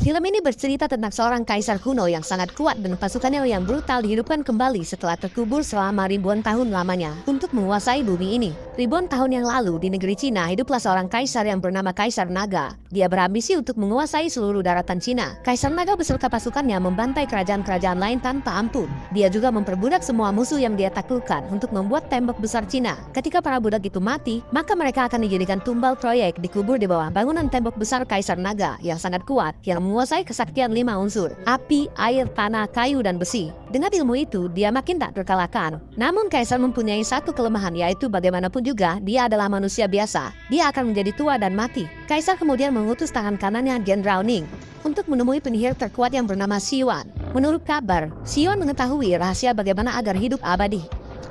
Film ini bercerita tentang seorang kaisar kuno yang sangat kuat dan pasukannya yang brutal dihidupkan kembali setelah terkubur selama ribuan tahun lamanya untuk menguasai bumi ini. Ribuan tahun yang lalu di negeri Cina hiduplah seorang kaisar yang bernama Kaisar Naga. Dia berambisi untuk menguasai seluruh daratan Cina. Kaisar Naga beserta pasukannya membantai kerajaan-kerajaan lain tanpa ampun. Dia juga memperbudak semua musuh yang dia taklukkan untuk membuat tembok besar Cina. Ketika para budak itu mati, maka mereka akan dijadikan tumbal proyek dikubur di bawah bangunan tembok besar Kaisar Naga yang sangat kuat yang menguasai kesaktian 5 unsur: api, air, tanah, kayu, dan besi. Dengan ilmu itu, dia makin tak terkalahkan. Namun Kaisar mempunyai satu kelemahan, yaitu bagaimanapun juga dia adalah manusia biasa. Dia akan menjadi tua dan mati. Kaisar kemudian mengutus tangan kanannya Jenderal Ming untuk menemui penyihir terkuat yang bernama Xiwan. Menurut kabar, Xiwan mengetahui rahasia bagaimana agar hidup abadi.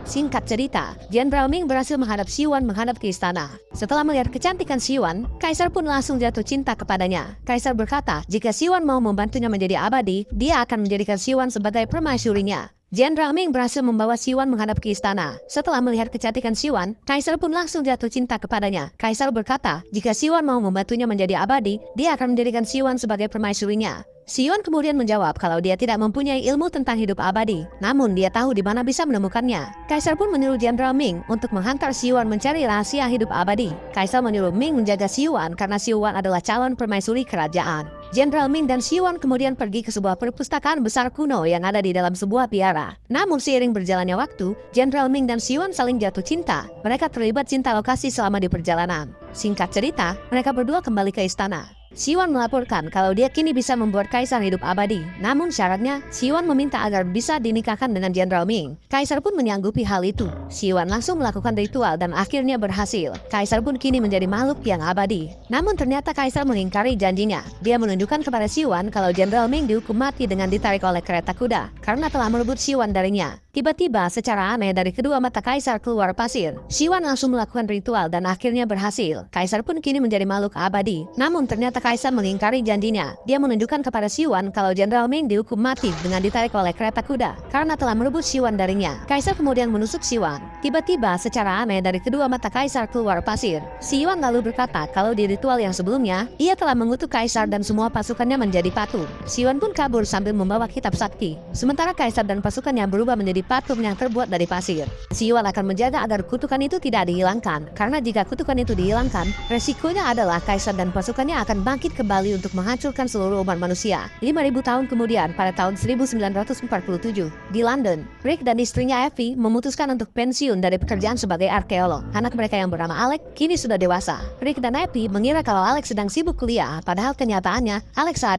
Singkat cerita, Jenderal Ming berhasil menghadap Xiwan menghadap ke istana. Setelah melihat kecantikan Xiwan, Kaisar pun langsung jatuh cinta kepadanya. Kaisar berkata, jika Xiwan mau membantunya menjadi abadi, dia akan menjadikan Xiwan sebagai permaisurinya. Jenderal Ming berhasil membawa Xiwan menghadap ke istana. Setelah melihat kecantikan Xiwan, Kaisar pun langsung jatuh cinta kepadanya. Kaisar berkata, jika Xiwan mau membantunya menjadi abadi, dia akan menjadikan Xiwan sebagai permaisurinya. Xiwan kemudian menjawab kalau dia tidak mempunyai ilmu tentang hidup abadi, namun dia tahu di mana bisa menemukannya. Kaisar pun menyuruh Jenderal Ming untuk menghantar Xiwan mencari rahasia hidup abadi. Kaisar menyuruh Ming menjaga Xiwan karena Xiwan adalah calon permaisuri kerajaan. Jenderal Ming dan Xiwan kemudian pergi ke sebuah perpustakaan besar kuno yang ada di dalam sebuah biara. Namun seiring berjalannya waktu, Jenderal Ming dan Xiwan saling jatuh cinta. Mereka terlibat cinta lokasi selama di perjalanan. Singkat cerita, mereka berdua kembali ke istana. Xiwan melaporkan kalau dia kini bisa membuat Kaisar hidup abadi. Namun syaratnya, Xiwan meminta agar bisa dinikahkan dengan Jenderal Ming. Kaisar pun menyanggupi hal itu. Xiwan langsung melakukan ritual dan akhirnya berhasil. Kaisar pun kini menjadi makhluk yang abadi. Namun ternyata Kaisar mengingkari janjinya. Dia menunjukkan kepada Xiwan kalau Jenderal Ming dihukum mati dengan ditarik oleh kereta kuda karena telah merebut Xiwan darinya. Tiba-tiba secara aneh dari kedua mata Kaisar keluar pasir. Xiwan langsung melakukan ritual dan akhirnya berhasil. Kaisar pun kini menjadi makhluk abadi. Namun ternyata Kaisar mengingkari janjinya. Dia menunjukkan kepada Xiwan kalau Jenderal Ming dihukum mati dengan ditarik oleh kereta kuda karena telah merebut Xiwan darinya. Kaisar kemudian menusuk Xiwan. Tiba-tiba secara aneh dari kedua mata Kaisar keluar pasir. Xiwan lalu berkata kalau di ritual yang sebelumnya, ia telah mengutuk Kaisar dan semua pasukannya menjadi patung. Xiwan pun kabur sambil membawa kitab sakti. Sementara Kaisar dan pasukannya berubah menjadi patung yang terbuat dari pasir. Xiwan akan menjaga agar kutukan itu tidak dihilangkan, karena jika kutukan itu dihilangkan, resikonya adalah Kaisar dan pasukannya akan bangkit kembali untuk menghancurkan seluruh umat manusia. 5.000 tahun kemudian, pada tahun 1947, di London, Rick dan istrinya Effie memutuskan untuk pensiun dari pekerjaan sebagai arkeolog. Anak mereka yang bernama Alex kini sudah dewasa. Rick dan Effie mengira kalau Alex sedang sibuk kuliah, padahal kenyataannya Alex saat